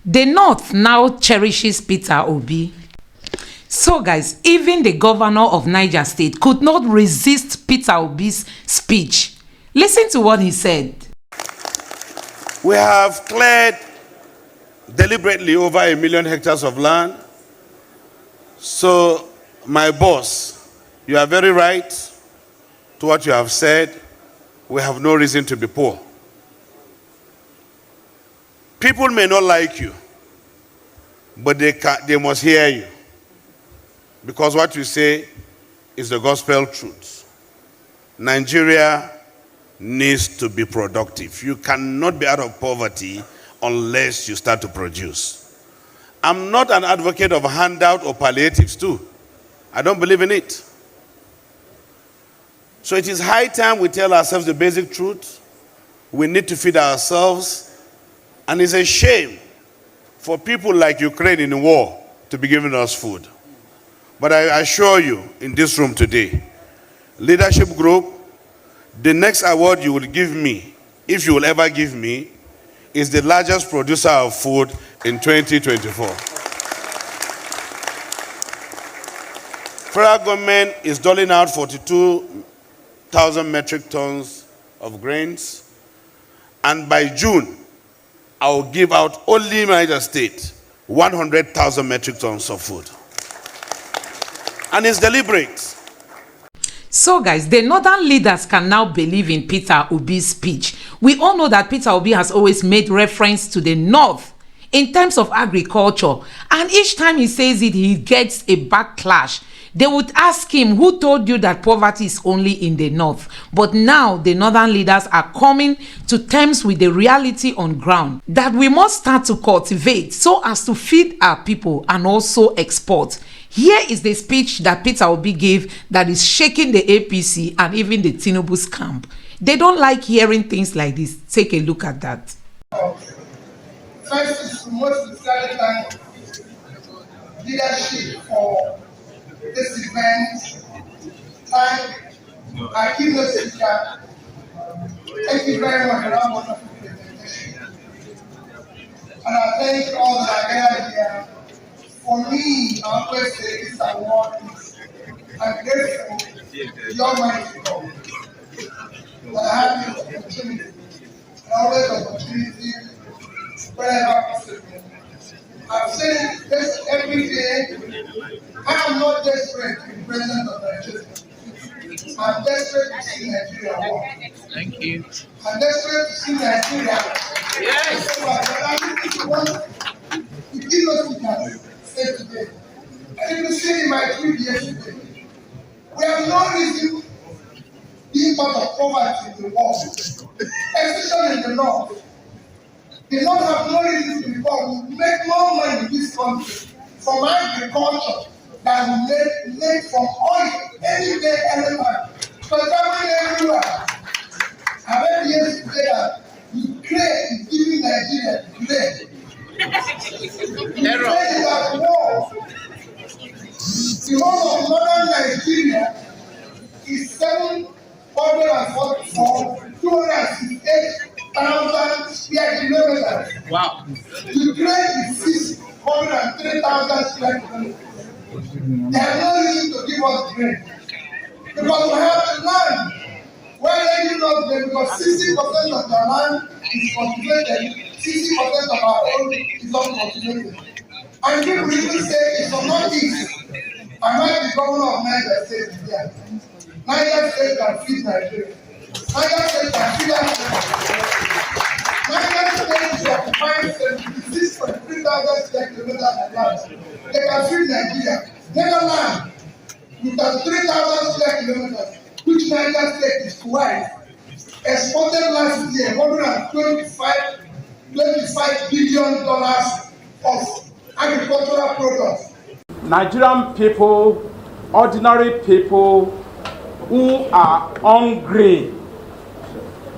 The North now cherishes Peter Obi. So guys, even the governor of Niger State could not resist Peter Obi's speech. Listen to what he said. We have cleared deliberately over 1 million hectares of land. So, my boss, you are very right to what you have said. We have no reason to be poor. People may not like you, but they must hear you. Because what you say is the gospel truth. Nigeria needs to be productive. You cannot be out of poverty unless you start to produce. I'm not an advocate of handout or palliatives too. I don't believe in it. So it is high time we tell ourselves the basic truth. We need to feed ourselves. And it's a shame for people like Ukraine in the war to be giving us food. But I assure you, in this room today, leadership group, the next award you will give me, if you will ever give me, is the largest producer of food in 2024. Federal government is doling out 42,000 metric tons of grains, and by June, I will give out only in Niger State 100,000 metric tons of food. And it's deliberate. So guys, the northern leaders can now believe in Peter Obi's speech. We all know that Peter Obi has always made reference to the north in terms of agriculture. And each time he says it, he gets a backlash. They would ask him, who told you that poverty is only in the north? But now the northern leaders are coming to terms with the reality on ground that we must start to cultivate so as to feed our people and also export. Here is the speech that Peter Obi gave that is shaking the APC and even the Tinubu's camp. They don't like hearing things like this. Take a look at that. First is most sincerely thank leadership for this event. Thank our keynote speaker. Thank you very much for that wonderful presentation. And I thank all that are gathered here. For me, I always say this award is I'm grateful to the Almighty God that I have this opportunity and always opportunity wherever possible. I've said this every day. I am not desperate to be president of Nigeria. I'm desperate to see Nigeria walk. Thank you. I'm desperate to see Nigeria. Yes. The keynote speakers said today. I didn't say in my tweet yesterday. We have no reason being part of poverty in the world, especially in the north. The north have no reason to be poor. We make more money in this country from agriculture than we make from oil any day, any time. So it's happening everywhere. I read yesterday that Ukraine is giving Nigeria grain. Ukraine is at war. The whole of northern Nigeria is 744, 268,000 square kilometers. Wow. Ukraine is 603,000 square kilometers. They have no reason to give us grain. Because we have land. Why they give us grain? Because 60% of their land is cultivated, 60% of our own is uncultivated. And people even say it's from northeast. I might be governor of Niger State here. Niger State can feed Nigeria. Niger State can feed Africa. Niger State is occupying 76,300 square kilometers of land. They can feed Nigeria. Netherlands, with 3,000 square kilometers, which Niger State is twice, exported last year $125 billion of agricultural products. Nigerian people, ordinary people who are hungry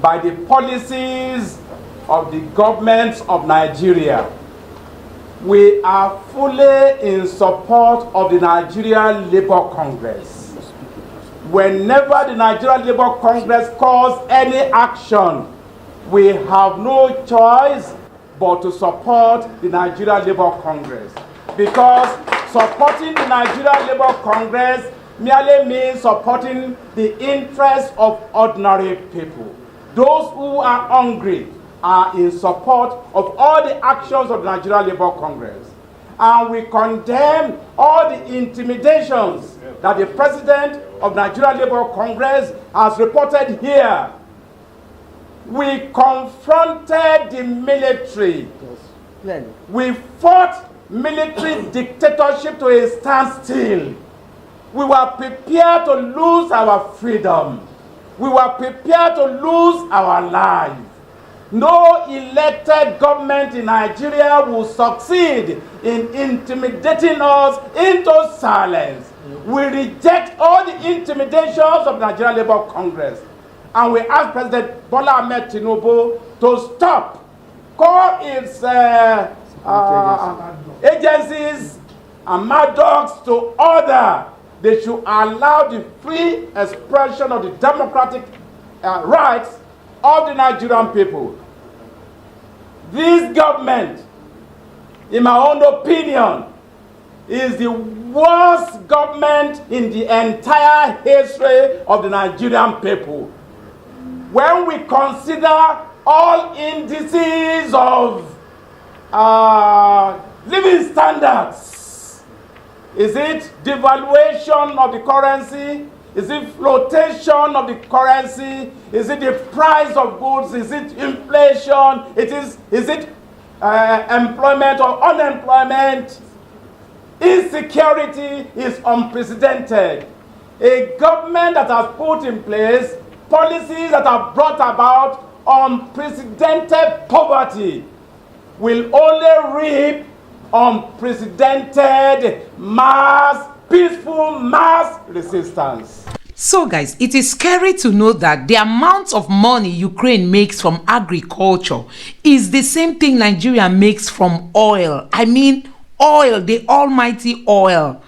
by the policies of the government of Nigeria. We are fully in support of the Nigerian Labour Congress. Whenever the Nigerian Labour Congress calls any action, we have no choice but to support the Nigeria Labour Congress. Because supporting the Nigeria Labour Congress merely means supporting the interests of ordinary people. Those who are hungry are in support of all the actions of the Nigeria Labour Congress. And we condemn all the intimidations that the president of Nigeria Labour Congress has reported here. We confronted the military. We fought military dictatorship to a standstill. We were prepared to lose our freedom. We were prepared to lose our life. No elected government in Nigeria will succeed in intimidating us into silence. We reject all the intimidations of the Nigeria Labour Congress. And we ask President Bola Ahmed Tinubu to stop, call its agencies and mad dogs to order. They should allow the free expression of the democratic rights of the Nigerian people. This government, in my own opinion, is the worst government in the entire history of the Nigerian people. When we consider all indices of living standards, is it devaluation of the currency? Is it flotation of the currency? Is it the price of goods? Is it inflation? Is it employment or unemployment? Insecurity is unprecedented. A government that has put in place policies that have brought about unprecedented poverty will only reap unprecedented peaceful mass resistance. So guys, it is scary to know that the amount of money Ukraine makes from agriculture is the same thing Nigeria makes from oil. I mean oil, the almighty oil.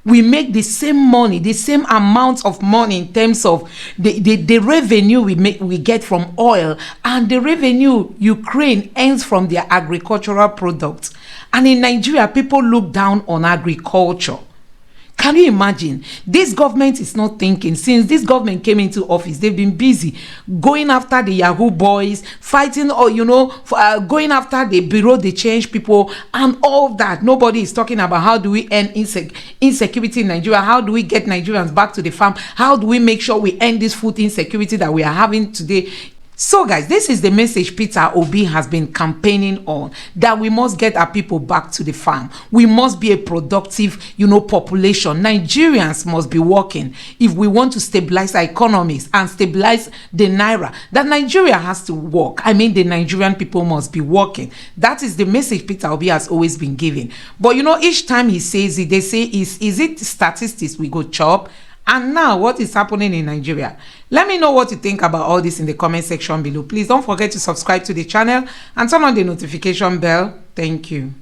We make the same money, the same amount of money in terms of the revenue we get from oil and the revenue Ukraine earns from their agricultural products. And in Nigeria, people look down on agriculture. Can you imagine? This government is not thinking. Since this government came into office, they've been busy going after the Yahoo boys, fighting, or going after the bureau de change people and all that. Nobody is talking about how do we end insecurity in Nigeria? How do we get Nigerians back to the farm? How do we make sure we end this food insecurity that we are having today? So guys, this is the message Peter Obi has been campaigning on, that we must get our people back to the farm. We must be a productive, population. Nigerians must be working if we want to stabilize our economies and stabilize the naira. That Nigeria has to work. I mean, the Nigerian people must be working. That is the message Peter Obi has always been giving. But each time he says it, they say, is it statistics we go chop? And now, what is happening in Nigeria? Let me know what you think about all this in the comment section below. Please don't forget to subscribe to the channel and turn on the notification bell. Thank you.